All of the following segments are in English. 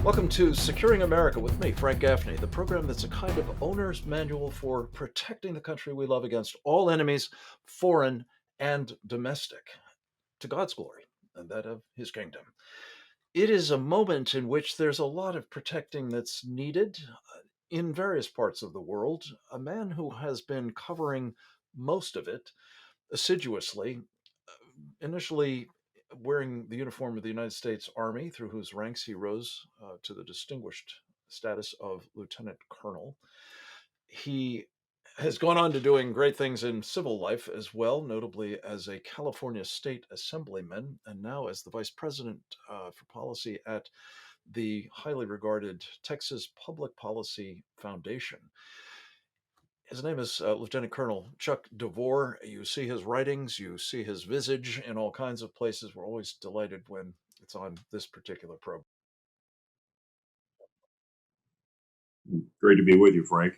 Welcome to Securing America with me, Frank Gaffney, the program that's a kind of owner's manual for protecting the country we love against all enemies, foreign and domestic, to God's glory and that of his kingdom. It is a moment in which there's a lot of protecting that's needed in various parts of the world. A man who has been covering most of it assiduously, initially wearing the uniform of the United States Army, through whose ranks he rose to the distinguished status of lieutenant colonel. He has gone on to doing great things in civil life as well, notably as a California state assemblyman, and now as the vice president for policy at the highly regarded Texas Public Policy Foundation. His name is Lieutenant Colonel Chuck Devore. You see his writings, you see his visage in all kinds of places. We're always delighted when it's on this particular program. Great to be with you, Frank.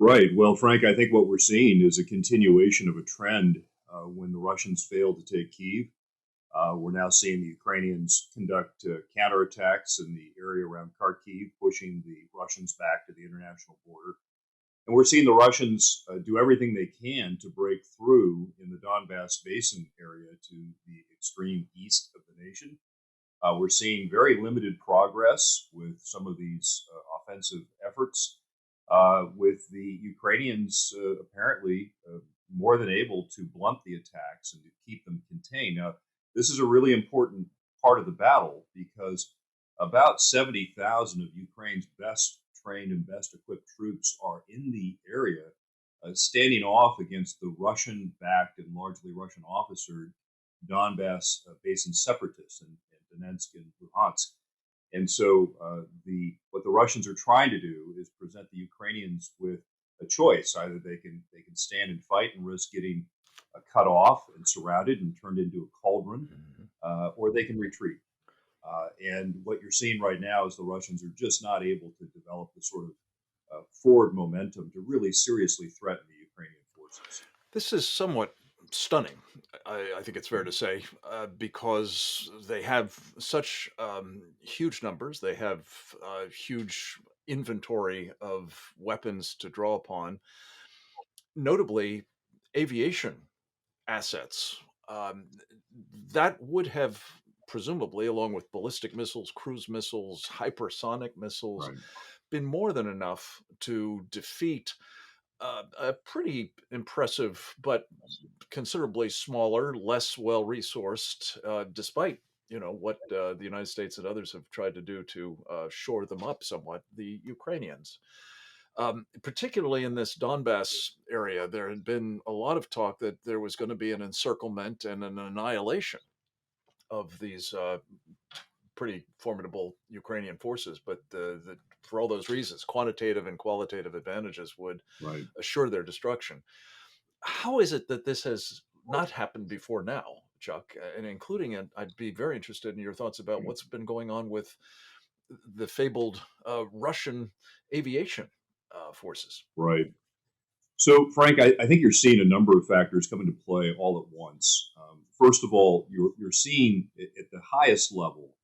Right. Well, Frank, I think what we're seeing is a continuation of a trend. When the Russians failed to take Kyiv, we're now seeing the Ukrainians conduct counterattacks in the area around Kharkiv, pushing the Russians back to the international border. And we're seeing the Russians do everything they can to break through in the Donbass Basin area to the extreme east of the nation. We're seeing very limited progress with some of these offensive efforts, with the Ukrainians apparently more than able to blunt the attacks and to keep them contained. Now, this is a really important part of the battle because about 70,000 of Ukraine's best trained and best equipped troops are in the area, standing off against the Russian backed and largely Russian officered Donbass Basin separatists in Donetsk and Luhansk. And so the what the Russians are trying to do is present the Ukrainians with a choice: either they can stand and fight and risk getting cut off and surrounded and turned into a cauldron, Mhm. or they can retreat. And what you're seeing right now is the Russians are just not able to develop the sort of forward momentum to really seriously threaten the Ukrainian forces. This is somewhat stunning, I think it's fair to say, because they have such huge numbers. They have huge inventory of weapons to draw upon, notably aviation assets. Um, that would have presumably, along with ballistic missiles, cruise missiles, hypersonic missiles, Right. been more than enough to defeat a pretty impressive but considerably smaller, less well resourced, despite what the United States and others have tried to do to shore them up somewhat, the Ukrainians. Particularly in this Donbass area, there had been a lot of talk that there was going to be an encirclement and an annihilation of these pretty formidable Ukrainian forces. But for all those reasons, quantitative and qualitative advantages would Right. assure their destruction. How is it that this has not happened before now, Chuck? And including it, I'd be very interested in your thoughts about what's been going on with the fabled Russian aviation forces. Right. So, Frank, I think you're seeing a number of factors come into play all at once. First of all, you're seeing at the highest level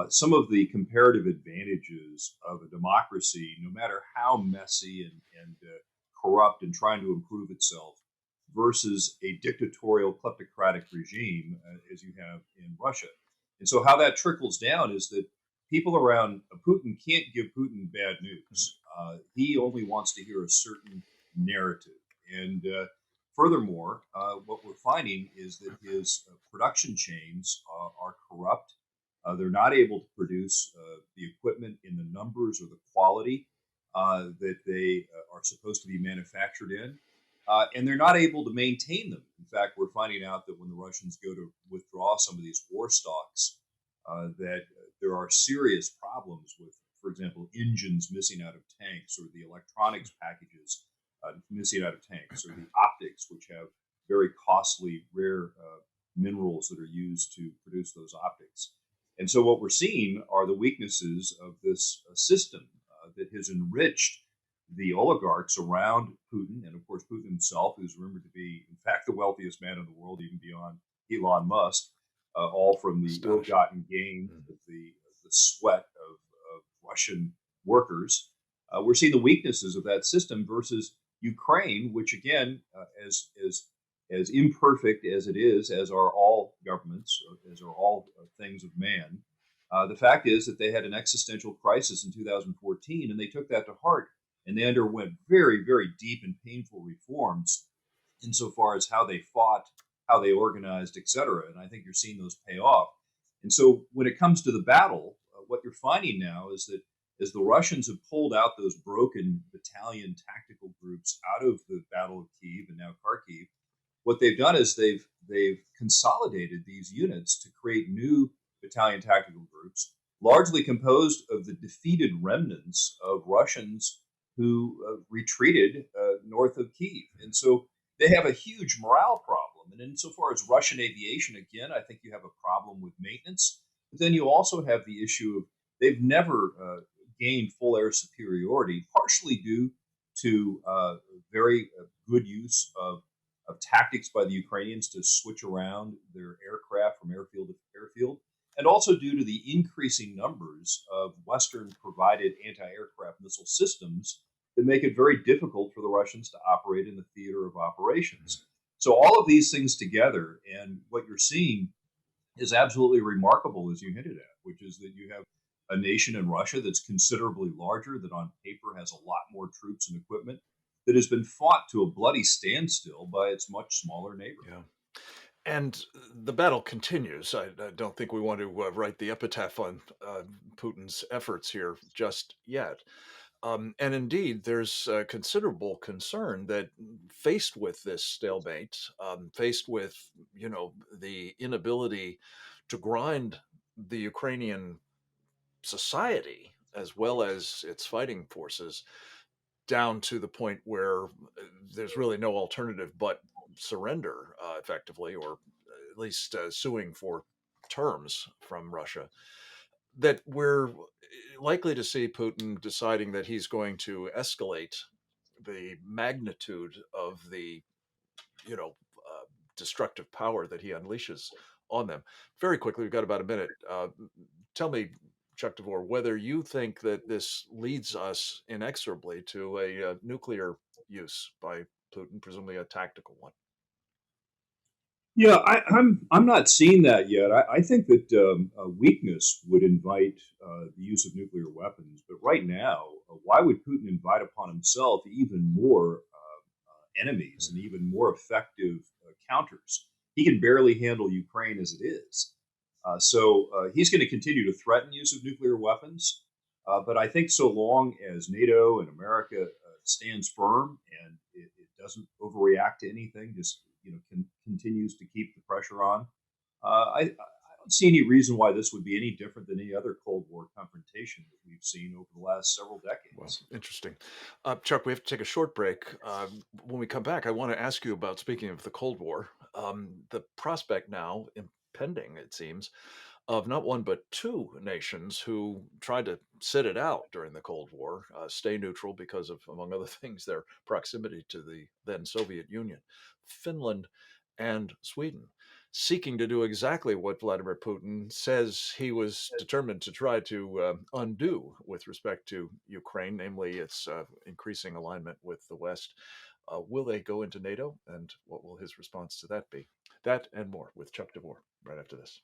some of the comparative advantages of a democracy, no matter how messy and corrupt and trying to improve itself, versus a dictatorial, kleptocratic regime, as you have in Russia. And so, how that trickles down is that people around Putin can't give Putin bad news. He only wants to hear a certain narrative. And furthermore, what we're finding is that his production chains are corrupt. They're not able to produce the equipment in the numbers or the quality that they are supposed to be manufactured in. and they're not able to maintain them. In fact, we're finding out that when the Russians go to withdraw some of these war stocks, that there are serious problems with, for example, engines missing out of tanks, or the electronics packages missing out of tanks, or the optics, which have very costly, rare minerals that are used to produce those optics. And so, what we're seeing are the weaknesses of this system that has enriched the oligarchs around Putin, and of course Putin himself, who's rumored to be, in fact, the wealthiest man in the world, even beyond Elon Musk, all from the Astonishing. ill-gotten gain Mm. of the sweat of Russian workers. We're seeing the weaknesses of that system versus Ukraine, which again, as imperfect as it is, as are all governments, as are all things of man. The fact is that they had an existential crisis in 2014, and they took that to heart, and they underwent very, very deep and painful reforms insofar as how they fought, how they organized, etc. And I think you're seeing those pay off. And so when it comes to the battle, what you're finding now is that as the Russians have pulled out those broken battalion tactical groups out of the Battle of Kiev and now Kharkiv, what they've done is they've consolidated these units to create new battalion tactical groups, largely composed of the defeated remnants of Russians who retreated north of Kiev. And so they have a huge morale problem. And insofar as Russian aviation, again, I think you have a problem with maintenance. But then you also have the issue of they've never gained full air superiority, partially due to very good use of tactics by the Ukrainians to switch around their aircraft from airfield to airfield, and also due to the increasing numbers of Western provided anti aircraft missile systems that make it very difficult for the Russians to operate in the theater of Mm. operations. So, all of these things together, and what you're seeing is absolutely remarkable, as you hinted at, which is that you have a nation in Russia that's considerably larger, that on paper has a lot more troops and equipment, that has been fought to a bloody standstill by its much smaller neighbor. Yeah. And the battle continues. I don't think we want to write the epitaph on Putin's efforts here just yet. And indeed, there's considerable concern that faced with this stalemate, faced with the inability to grind the Ukrainian society as well as its fighting forces down to the point where there's really no alternative but surrender, effectively, or at least suing for terms from Russia, that we're likely to see Putin deciding that he's going to escalate the magnitude of the you know destructive power that he unleashes on them. Very quickly, we've got about a minute. Tell me, Chuck Devore, whether you think that this leads us inexorably to a nuclear use by Putin, presumably a tactical one. Yeah, I'm not seeing that yet. I think that weakness would invite the use of nuclear weapons, but right now, why would Putin invite upon himself even more enemies and even more effective counters? He can barely handle Ukraine as it is, so he's going to continue to threaten use of nuclear weapons. But I think so long as NATO and America stands firm and it doesn't overreact to anything, just continues to keep the pressure on. I don't see any reason why this would be any different than any other Cold War confrontation that we've seen over the last several Well, decades. interesting. Chuck, we have to take a short break. When we come back, I want to ask you about, speaking of the Cold War, the prospect now impending, it seems, of not one but two nations who tried to sit it out during the Cold War, stay neutral because of, among other things, their proximity to the then Soviet Union, Finland and Sweden, seeking to do exactly what Vladimir Putin says he was determined to try to undo with respect to Ukraine, namely its increasing alignment with the West. Will they go into NATO, and what will his response to that be? That and more with Chuck Devore right after this.